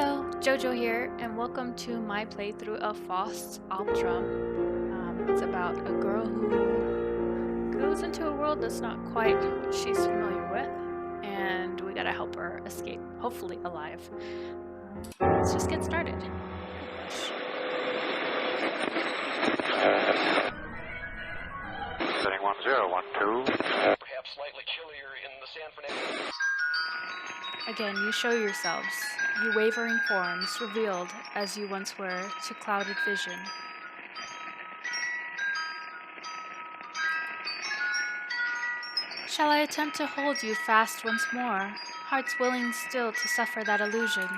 Hello, Jojo here, and welcome to my playthrough of Fausts Alptraum. It's about a girl who goes into a world that's not quite what she's familiar with, and we gotta help her escape, hopefully alive. Let's just get started. Setting 1012. Perhaps slightly chillier in the San Fernando. Again, you show yourselves, you wavering forms, revealed as you once were to clouded vision. Shall I attempt to hold you fast once more, hearts willing still to suffer that illusion?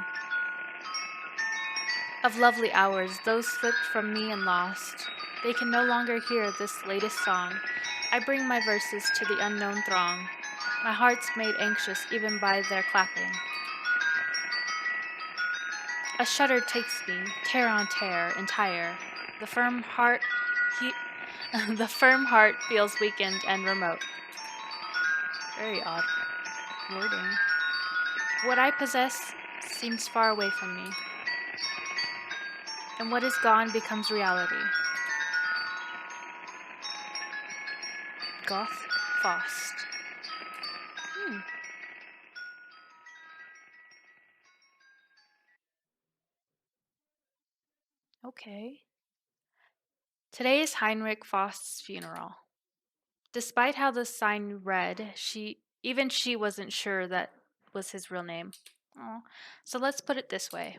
Of lovely hours, those slipped from me and lost, they can no longer hear this latest song. I bring my verses to the unknown throng, my heart's made anxious even by their clapping. A shudder takes me, tear on tear, entire. The firm heart feels weakened and remote. Very odd wording. What I possess seems far away from me, and what is gone becomes reality. Goth Faust. Okay. Today is Heinrich Faust's funeral. Despite how the sign read, she wasn't sure that was his real name. Oh, so let's put it this way.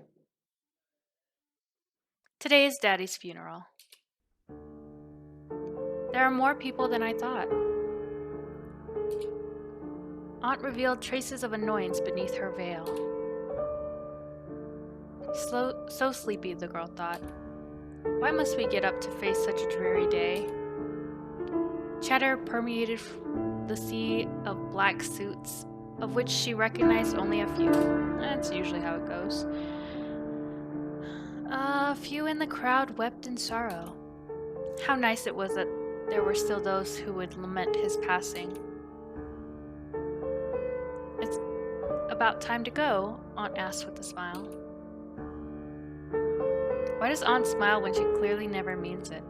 Today is Daddy's funeral. There are more people than I thought. Aunt revealed traces of annoyance beneath her veil. So sleepy, the girl thought. Why must we get up to face such a dreary day? Chatter permeated the sea of black suits, of which she recognized only a few. That's usually how it goes. A few in the crowd wept in sorrow. How nice it was that there were still those who would lament his passing. It's about time to go, Aunt asked with a smile. Why does Aunt smile when she clearly never means it?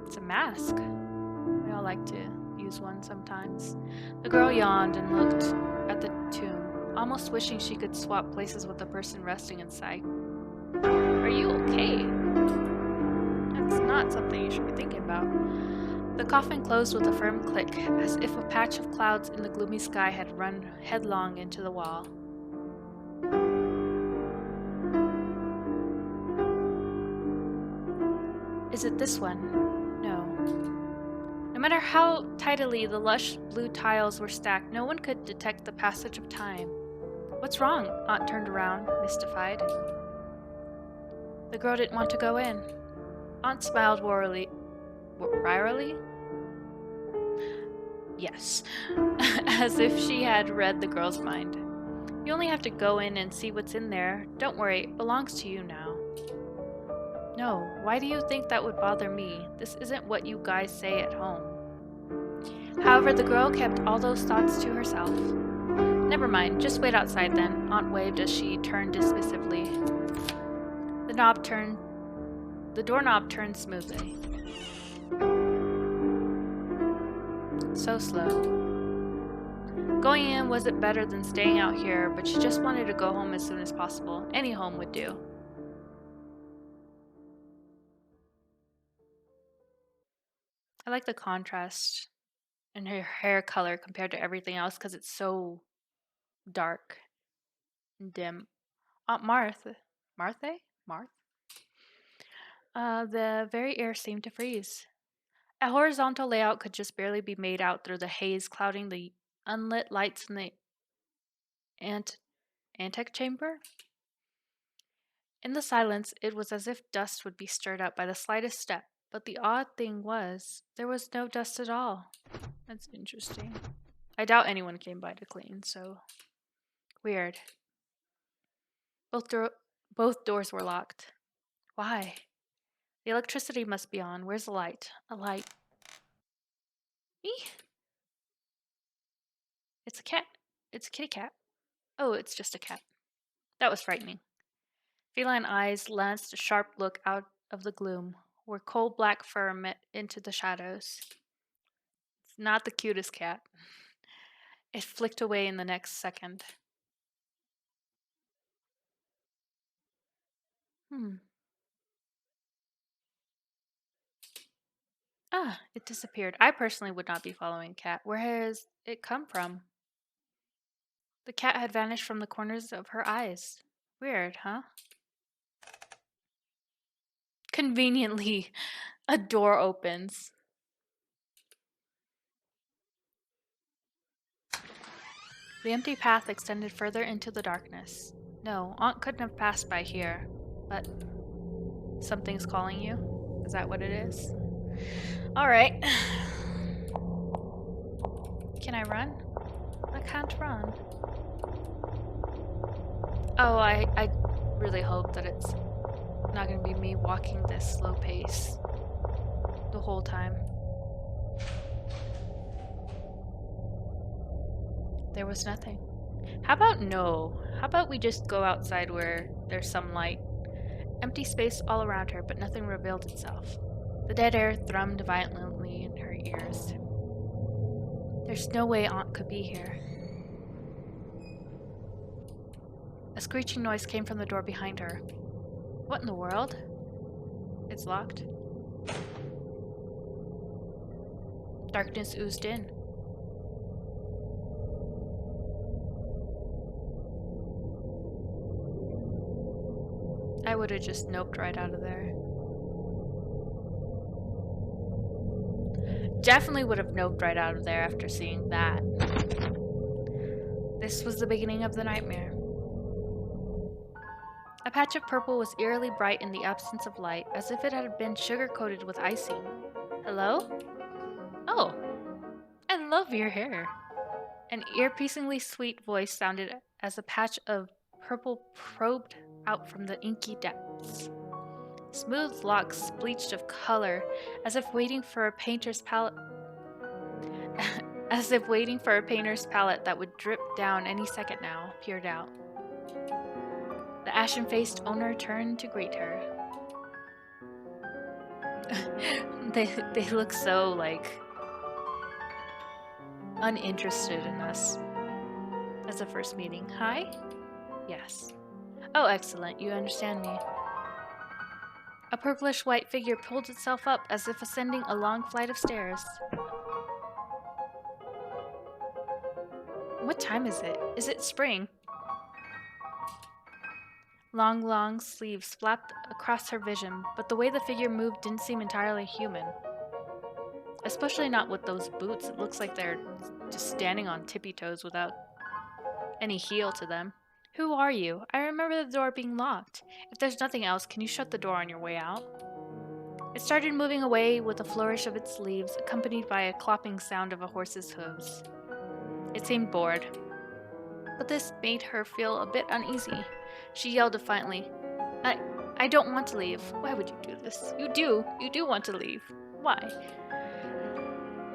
It's a mask. We all like to use one sometimes. The girl yawned and looked at the tomb, almost wishing she could swap places with the person resting inside. Are you okay? That's not something you should be thinking about. The coffin closed with a firm click, as if a patch of clouds in the gloomy sky had run headlong into the wall. Is it this one? No. No matter how tidily the lush blue tiles were stacked, no one could detect the passage of time. What's wrong? Aunt turned around, mystified. The girl didn't want to go in. Aunt smiled wryly. Yes, as if she had read the girl's mind. You only have to go in and see what's in there. Don't worry, it belongs to you now. No, why do you think that would bother me? This isn't what you guys say at home. However, the girl kept all those thoughts to herself. Never mind, just wait outside then, Aunt waved as she turned dismissively. The doorknob turned smoothly. So slow. Going in wasn't better than staying out here, but she just wanted to go home as soon as possible. Any home would do. I like the contrast in her hair color compared to everything else because it's so dark and dim. Aunt Marthe? The very air seemed to freeze. A horizontal layout could just barely be made out through the haze clouding the unlit lights in the antechamber. In the silence, it was as if dust would be stirred up by the slightest step, but the odd thing was, there was no dust at all. That's interesting. I doubt anyone came by to clean, so weird. Both doors were locked. Why? The electricity must be on. Where's the light? A light. Eeh. It's a cat. It's a kitty cat. Oh, it's just a cat. That was frightening. Feline eyes lanced a sharp look out of the gloom, where coal black fur met into the shadows. It's not the cutest cat. It flicked away in the next second. Ah, it disappeared. I personally would not be following a cat. Where has it come from? The cat had vanished from the corners of her eyes. Weird, huh? Conveniently, a door opens. The empty path extended further into the darkness. No, Aunt couldn't have passed by here. But something's calling you? Is that what it is? Alright. Can I run? I can't run. Oh, I really hope that it's not going to be me walking this slow pace the whole time. There was nothing. How about no? How about we just go outside where there's some light? Empty space all around her, but nothing revealed itself. The dead air thrummed violently in her ears. There's no way Aunt could be here. A screeching noise came from the door behind her. What in the world? It's locked. Darkness oozed in. I would have just noped right out of there. Definitely would have noped right out of there after seeing that. This was the beginning of the nightmare. A patch of purple was eerily bright in the absence of light, as if it had been sugar-coated with icing. Hello? Oh, I love your hair. An ear-piercingly sweet voice sounded as a patch of purple probed out from the inky depths. Smooth locks bleached of color, as if waiting for a painter's palette that would drip down any second now, peered out. The ashen-faced owner turned to greet her. They look so, like, uninterested in us as a first meeting. Hi? Yes. Oh, excellent. You understand me. A purplish white figure pulled itself up as if ascending a long flight of stairs. What time is it? Is it spring? Long sleeves flapped across her vision, but the way the figure moved didn't seem entirely human. Especially not with those boots. It looks like they're just standing on tippy toes without any heel to them. Who are you? I remember the door being locked. If there's nothing else, can you shut the door on your way out? It started moving away with a flourish of its leaves, accompanied by a clopping sound of a horse's hooves. It seemed bored, but this made her feel a bit uneasy. She yelled defiantly, I don't want to leave. Why would you do this? You do want to leave. Why?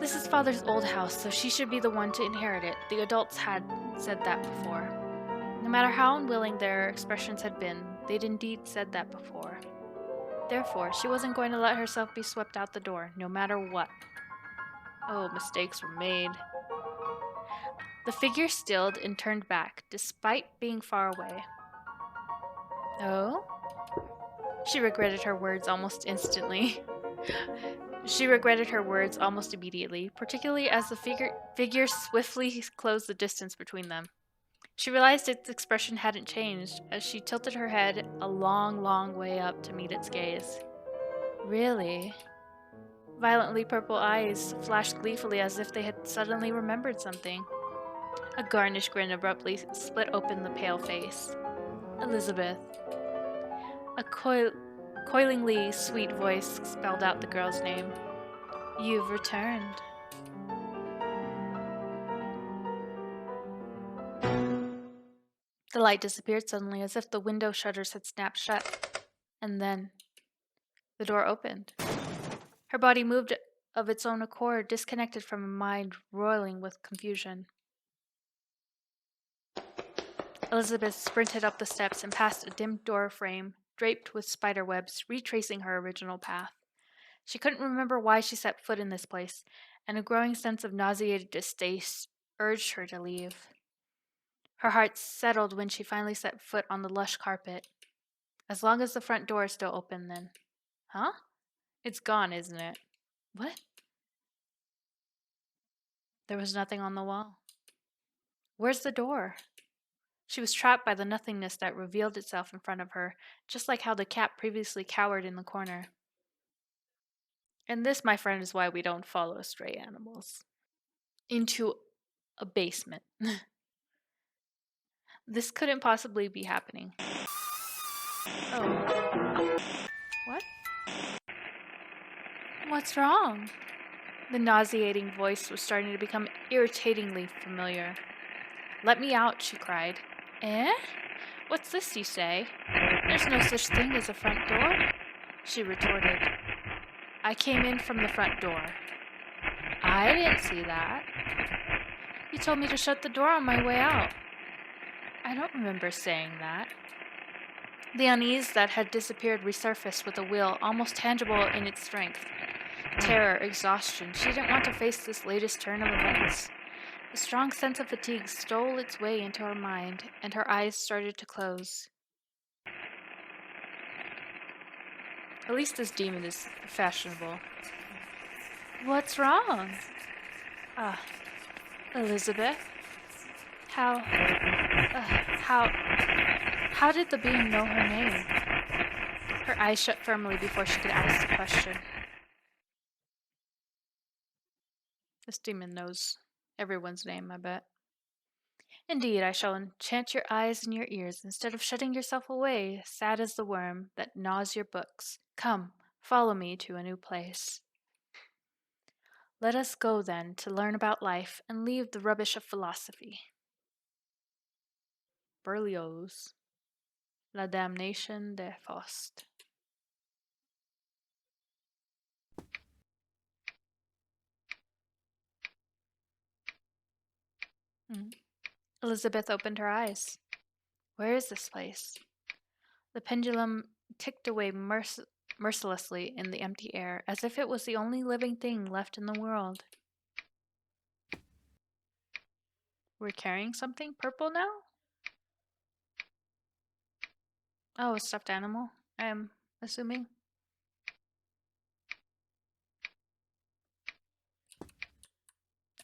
This is Father's old house, so she should be the one to inherit it. The adults had said that before. No matter how unwilling their expressions had been, they'd indeed said that before. Therefore, she wasn't going to let herself be swept out the door, no matter what. Oh, mistakes were made. The figure stilled and turned back, despite being far away. Oh? She regretted her words almost instantly. She regretted her words almost immediately, particularly as the figure swiftly closed the distance between them. She realized its expression hadn't changed as she tilted her head a long way up to meet its gaze. Really? Violently purple eyes flashed gleefully as if they had suddenly remembered something. A garnish grin abruptly split open the pale face. Elizabeth. A coilingly sweet voice spelled out the girl's name. You've returned. The light disappeared suddenly as if the window shutters had snapped shut. And then the door opened. Her body moved of its own accord, disconnected from a mind roiling with confusion. Elizabeth sprinted up the steps and past a dim door frame draped with spider webs, retracing her original path. She couldn't remember why she set foot in this place, and a growing sense of nauseated distaste urged her to leave. Her heart settled when she finally set foot on the lush carpet. As long as the front door is still open, then. Huh? It's gone, isn't it? What? There was nothing on the wall. Where's the door? She was trapped by the nothingness that revealed itself in front of her, just like how the cat previously cowered in the corner. And this, my friend, is why we don't follow stray animals into a basement. This couldn't possibly be happening. Oh. What? What's wrong? The nauseating voice was starting to become irritatingly familiar. Let me out, she cried. Eh? What's this you say? There's no such thing as a front door, she retorted. I came in from the front door. I didn't see that. You told me to shut the door on my way out. I don't remember saying that. The unease that had disappeared resurfaced with a will almost tangible in its strength. Terror, exhaustion. She didn't want to face this latest turn of events. A strong sense of fatigue stole its way into her mind, and her eyes started to close. At least this demon is fashionable. What's wrong? Elizabeth? How did the being know her name? Her eyes shut firmly before she could ask the question. This demon knows everyone's name, I bet. Indeed, I shall enchant your eyes and your ears instead of shutting yourself away, sad as the worm that gnaws your books. Come, follow me to a new place. Let us go, then, to learn about life and leave the rubbish of philosophy. Berlioz, La Damnation de Faust. Elizabeth opened her eyes. Where is this place? The pendulum ticked away mercilessly in the empty air, as if it was the only living thing left in the world. We're carrying something purple now? Oh, a stuffed animal, I'm assuming.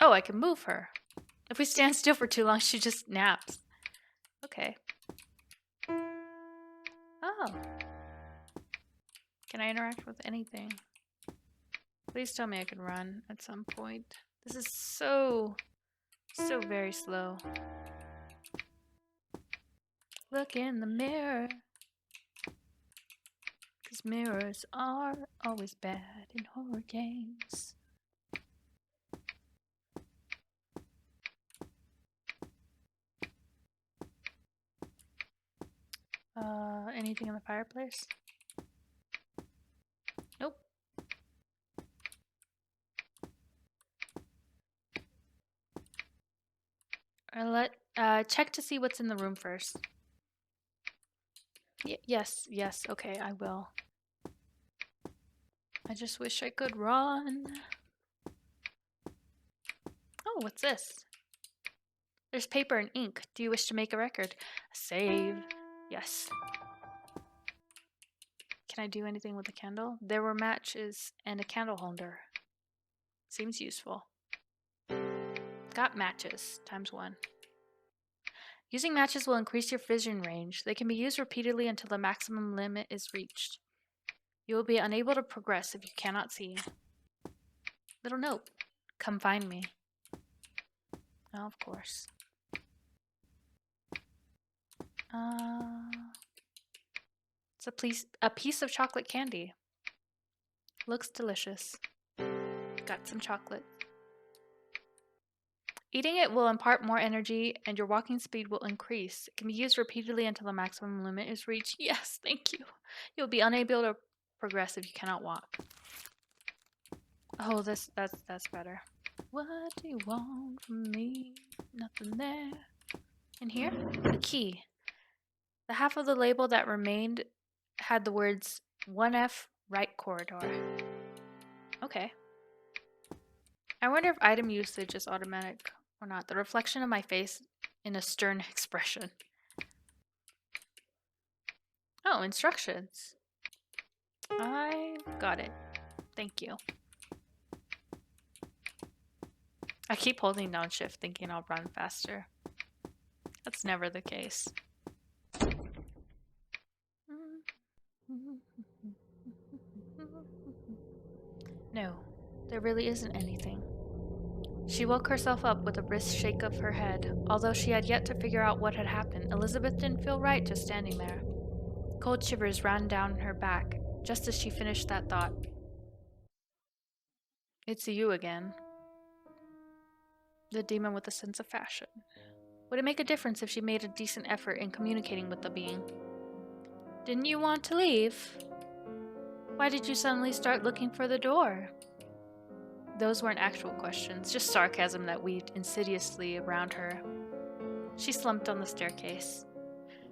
Oh, I can move her. If we stand still for too long, she just naps. Okay. Oh. Can I interact with anything? Please tell me I can run at some point. This is so very slow. Look in the mirror. Because mirrors are always bad in horror games. Anything in the fireplace? Nope. Check to see what's in the room first. Yes, okay, I will. I just wish I could run. Oh, what's this? There's paper and ink. Do you wish to make a record? Save. Yes. Can I do anything with the candle? There were matches and a candle holder. Seems useful. Got matches. ×1. Using matches will increase your vision range. They can be used repeatedly until the maximum limit is reached. You will be unable to progress if you cannot see. Little note. Come find me. Oh, of course. It's a piece of chocolate candy. Looks delicious. Got some chocolate. Eating it will impart more energy and your walking speed will increase. It can be used repeatedly until the maximum limit is reached. Yes, thank you. You'll be unable to progress if you cannot walk. Oh, that's better. What do you want from me? Nothing there. In here? A key. The half of the label that remained had the words 1F right corridor. Okay. I wonder if item usage is automatic or not. The reflection of my face in a stern expression. Oh, instructions. I got it. Thank you. I keep holding down shift thinking I'll run faster. That's never the case. No, there really isn't anything. She woke herself up with a brisk shake of her head. Although she had yet to figure out what had happened, Elizabeth didn't feel right just standing there. Cold shivers ran down her back just as she finished that thought. It's you again. The demon with a sense of fashion. Would it make a difference if she made a decent effort in communicating with the being? Didn't you want to leave? Why did you suddenly start looking for the door? Those weren't actual questions, just sarcasm that weaved insidiously around her. She slumped on the staircase.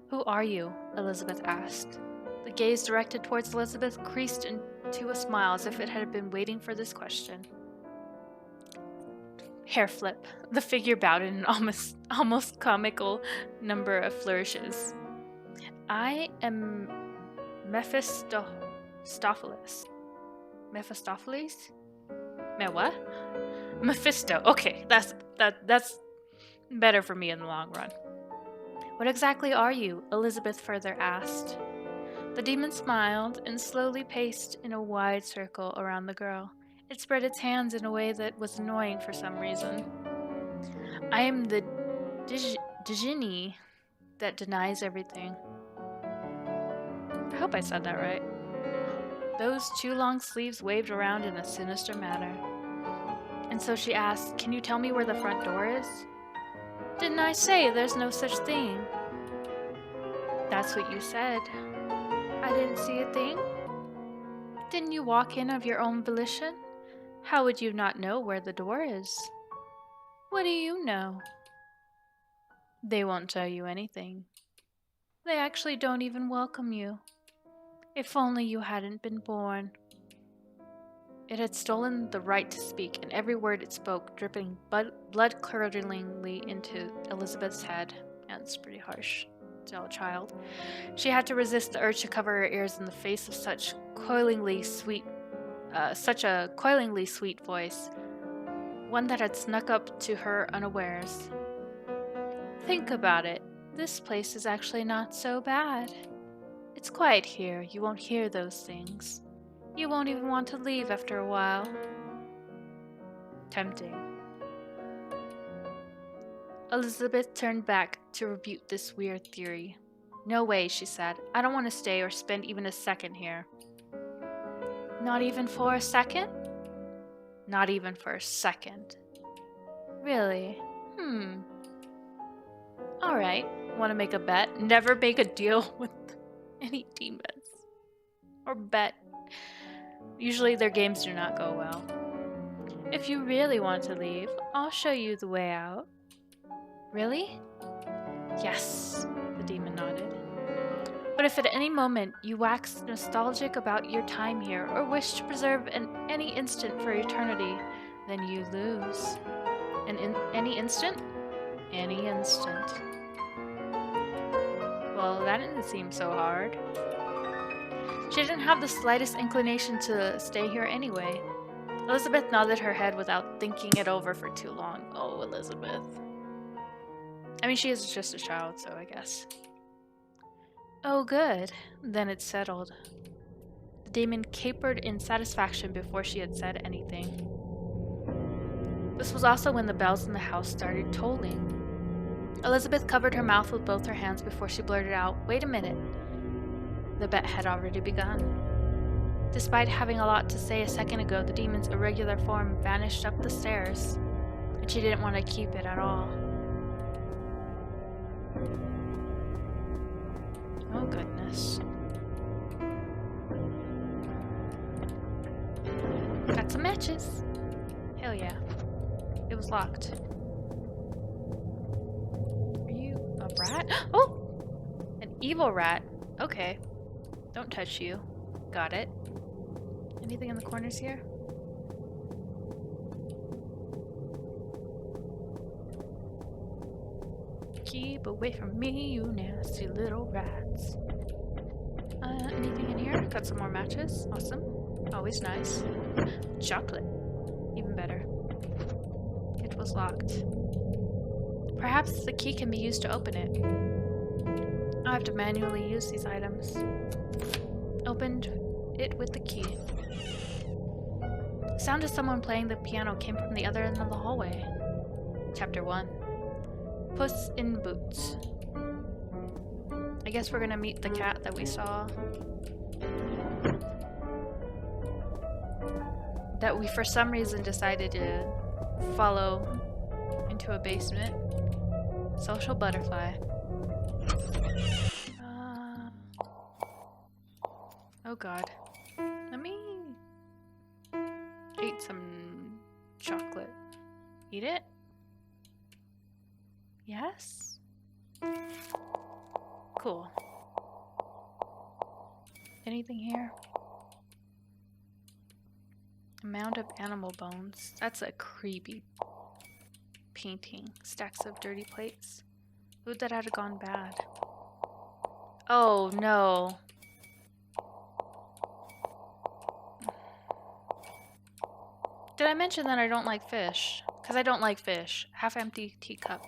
Who are you? Elizabeth asked. The gaze directed towards Elizabeth creased into a smile as if it had been waiting for this question. Hair flip. The figure bowed in an almost comical number of flourishes. I am Mephistopheles. Mephistopheles? Me what? Mephisto. Okay, that's better for me in the long run. What exactly are you? Elizabeth further asked. The demon smiled and slowly paced in a wide circle around the girl. It spread its hands in a way that was annoying for some reason. I am the Djinni that denies everything. I hope I said that right. Those two long sleeves waved around in a sinister manner. And so she asked, can you tell me where the front door is? Didn't I say there's no such thing? That's what you said. I didn't see a thing. Didn't you walk in of your own volition? How would you not know where the door is? What do you know? They won't tell you anything. They actually don't even welcome you. If only you hadn't been born. It had stolen the right to speak, and every word it spoke dripping blood-curdlingly into Elizabeth's head. That's pretty harsh. Tell a child. She had to resist the urge to cover her ears in the face of such a coilingly sweet voice, one that had snuck up to her unawares. Think about it. This place is actually not so bad. It's quiet here. You won't hear those things. You won't even want to leave after a while. Tempting. Elizabeth turned back to rebuke this weird theory. No way, she said. I don't want to stay or spend even a second here. Not even for a second? Not even for a second. Really? Alright. Want to make a bet? Never make a deal with any demons. Or bet. Usually their games do not go well. If you really want to leave, I'll show you the way out. Really? Yes, the demon nodded. But if at any moment you wax nostalgic about your time here or wish to preserve any instant for eternity, then you lose. Any instant? Any instant. Well, that didn't seem so hard. She didn't have the slightest inclination to stay here anyway. Elizabeth nodded her head without thinking it over for too long. Oh, Elizabeth. I mean, she is just a child, so I guess. Oh, good. Then it's settled. The demon capered in satisfaction before she had said anything. This was also when the bells in the house started tolling. Elizabeth covered her mouth with both her hands before she blurted out, "Wait a minute." The bet had already begun. Despite having a lot to say a second ago, the demon's irregular form vanished up the stairs, and she didn't want to keep it at all. Oh goodness. Got some matches. Hell yeah. It was locked. Are you? rat. Oh! An evil rat. Okay. Don't touch you. Got it. Anything in the corners here? Keep away from me, you nasty little rats. Anything in here? Got some more matches. Awesome. Always nice. Chocolate. Even better. It was locked. Perhaps the key can be used to open it. I have to manually use these items. Opened it with the key. The sound of someone playing the piano came from the other end of the hallway. Chapter 1. Puss in Boots. I guess we're gonna meet the cat that we saw. That we for some reason decided to follow into a basement. Social butterfly. Oh god. Let me eat some chocolate. Eat it? Yes? Cool. Anything here? A mound of animal bones. That's a creepy painting. Stacks of dirty plates. Food that had gone bad. Oh no. Did I mention that I don't like fish? Because I don't like fish. Half-empty teacup.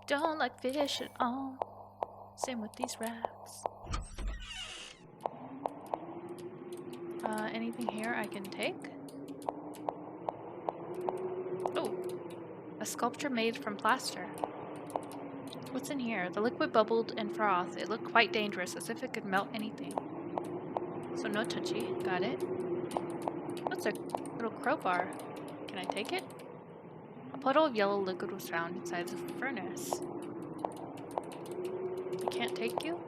Don't like fish at all. Same with these rats. Anything here I can take? Oh, a sculpture made from plaster. What's in here? The liquid bubbled and froth. It looked quite dangerous, as if it could melt anything. So no touchy. Got it. What's a little crowbar? Can I take it? A puddle of yellow liquid was found inside the furnace. I can't take you?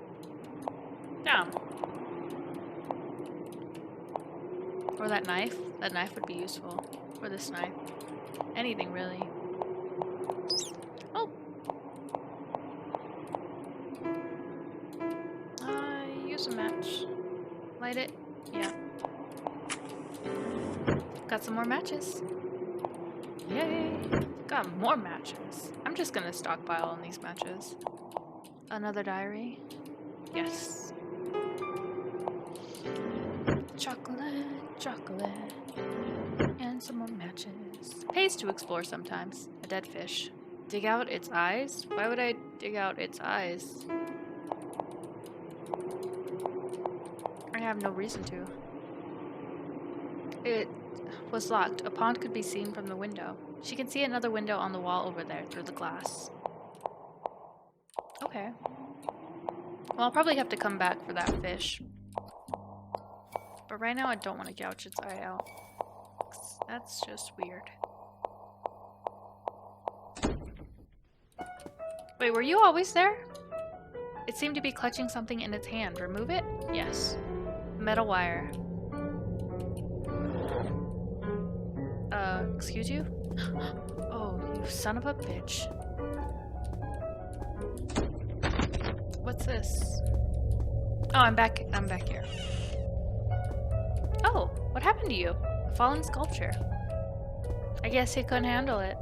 Down. Or that knife. That knife would be useful. Or this knife. Anything, really. Oh! Use a match. Light it. Yeah. Got some more matches. Yay! Got more matches. I'm just gonna stockpile on these matches. Another diary. Yes. Chocolate, chocolate. And some more matches. Pays to explore sometimes. A dead fish. Dig out its eyes? Why would I dig out its eyes? I have no reason to. It was locked. A pond could be seen from the window. She can see another window on the wall over there through the glass. Okay. Well, I'll probably have to come back for that fish. But right now I don't want to gouge its eye out. That's just weird. Wait, were you always there? It seemed to be clutching something in its hand. Remove it? Yes. Metal wire. Excuse you? Oh, you son of a bitch. What's this? Oh, I'm back here. Oh, what happened to you? A fallen sculpture. I guess he couldn't handle it.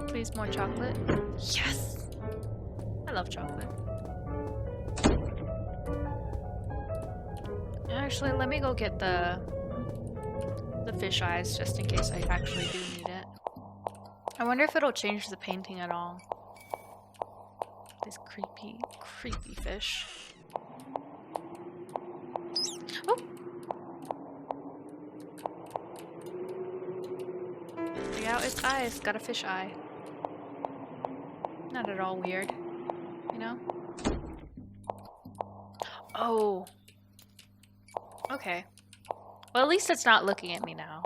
Please, more chocolate. Yes! I love chocolate. Actually, let me go get the fish eyes, just in case I actually do need it. I wonder if it'll change the painting at all. This creepy, creepy fish. Oh! Dig out its eyes. Got a fish eye. Not at all weird, you know? Oh. Okay. Well, at least it's not looking at me now.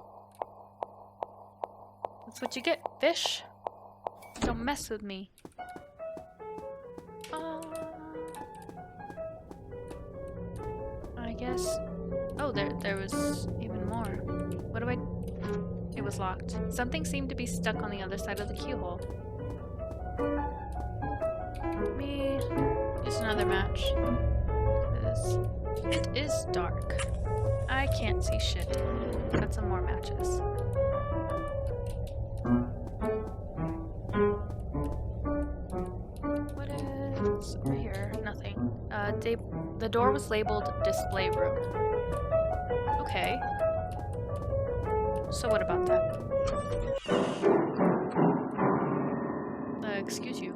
That's what you get, fish. Don't mess with me. I guess. Oh, there was even more. What do I It was locked. Something seemed to be stuck on the other side of the keyhole. Let me use another match. Because it is dark. I can't see shit. Got some more matches. What is over here? Nothing. The door was labeled display room. Okay. So what about that? Excuse you.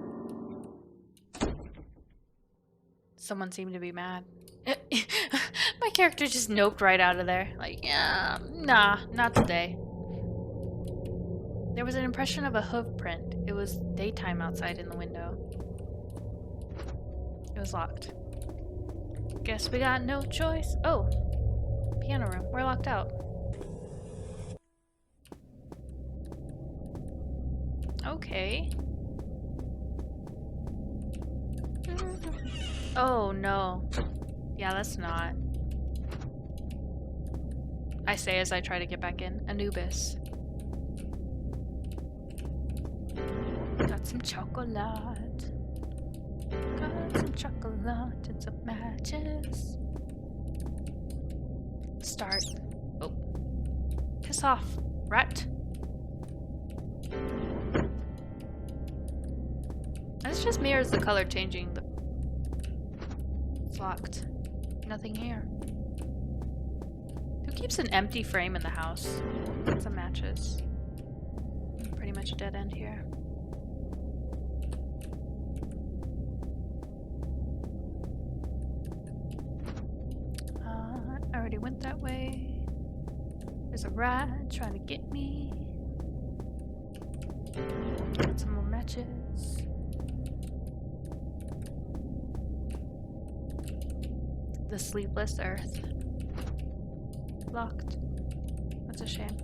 Someone seemed to be mad. My character just noped right out of there. Like, yeah, nah, not today. There was an impression of a hoof print. It was daytime outside in the window. It was locked. Guess we got no choice. Oh, piano room. We're locked out. Okay. Oh no. Yeah, that's not. I say as I try to get back in. Anubis. Got some chocolate. Got some chocolate and some matches. Start. Oh. Piss off, rat. This just mirrors the color changing. It's locked. Nothing here. Who keeps an empty frame in the house? Got some matches. Pretty much a dead end here. I already went that way. There's a rat trying to get me. Got some more matches. The Sleepless Earth. Locked. That's a shame.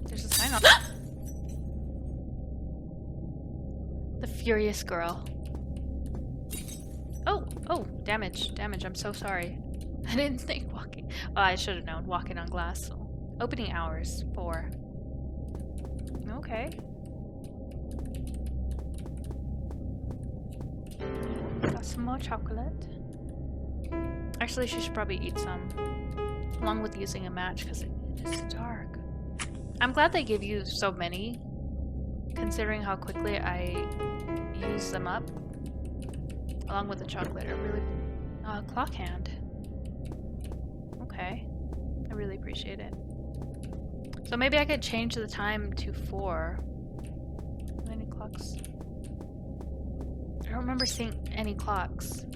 There's a sign on. The Furious Girl. Oh, damage. I'm so sorry. I didn't think walking. Oh, I should have known. Walking on glass. So. Opening hours 4. Okay. Got some more chocolate. Actually, she should probably eat some. Along with using a match, because it is dark. I'm glad they give you so many, considering how quickly I use them up. Along with the chocolate. I really... clock hand. Okay. I really appreciate it. So maybe I could change the time to 4. Any clocks? I don't remember seeing any clocks.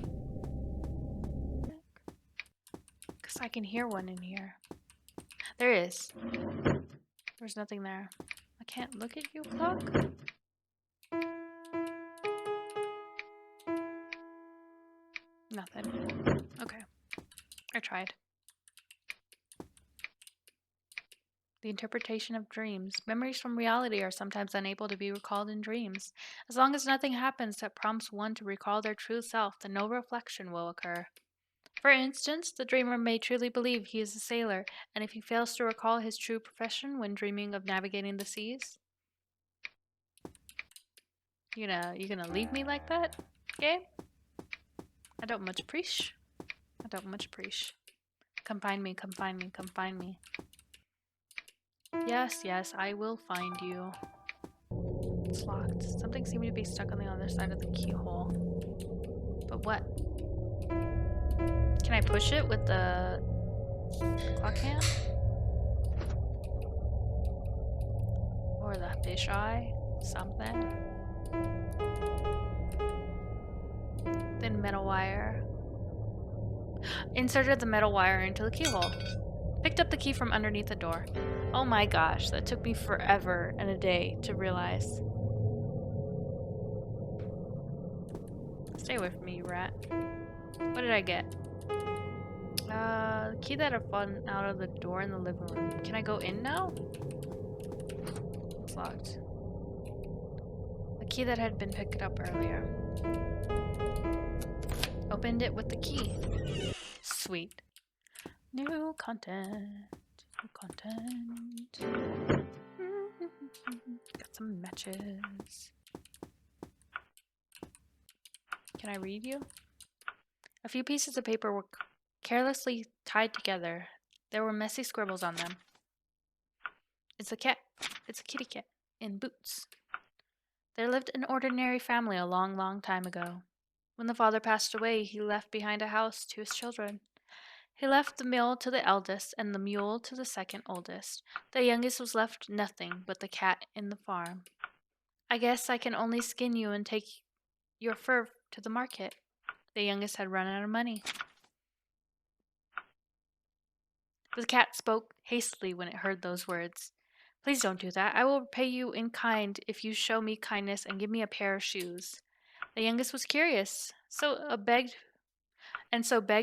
Because I can hear one in here. There is. There's nothing there. I can't look at you, clock? Nothing. Okay. I tried. The interpretation of dreams. Memories from reality are sometimes unable to be recalled in dreams. As long as nothing happens that prompts one to recall their true self, then no reflection will occur. For instance, the dreamer may truly believe he is a sailor, and if he fails to recall his true profession when dreaming of navigating the seas. You gonna leave me like that, game? I don't much appreciate. Come find me. Yes, I will find you. It's locked. Something seemed to be stuck on the other side of the keyhole. But what? Can I push it with the clock hand? Or the fish eye? Something. Then metal wire. Inserted the metal wire into the keyhole. Picked up the key from underneath the door. Oh my gosh, that took me forever and a day to realize. Stay away from me, you rat. What did I get? Key that had fallen out of the door in the living room. Can I go in now? It's locked. The key that had been picked up earlier. Opened it with the key. Sweet. New content. Content. Got some matches. Can I read you? A few pieces of paper were carelessly tied together. There were messy scribbles on them. It's a cat. It's a kitty cat in boots. There lived an ordinary family a long, long time ago. When the father passed away, he left behind a house to his children. He left the mill to the eldest and the mule to the second oldest. The youngest was left nothing but the cat in the farm. I guess I can only skin you and take your fur to the market. The youngest had run out of money. The cat spoke hastily when it heard those words. Please don't do that. I will repay you in kind if you show me kindness and give me a pair of shoes. The youngest was curious, so begged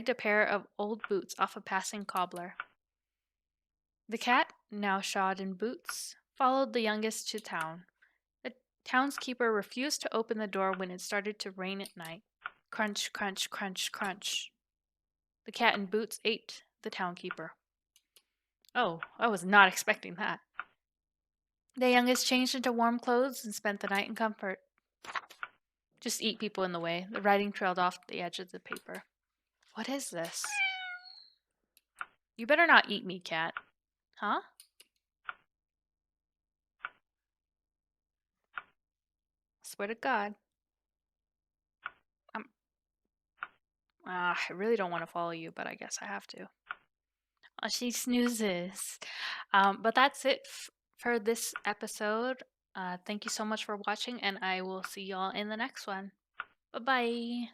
a pair of old boots off a passing cobbler. The cat, now shod in boots, followed the youngest to town. The townskeeper refused to open the door when it started to rain at night. Crunch, crunch, crunch, crunch. The cat in boots ate the townkeeper. Oh, I was not expecting that. The youngest changed into warm clothes and spent the night in comfort. Just eat people in the way. The writing trailed off the edge of the paper. What is this? You better not eat me, cat. Huh? Swear to God. I really don't want to follow you, but I guess I have to. She snoozes. But that's it for this episode. Thank you so much for watching, and I will see y'all in the next one. Bye-bye.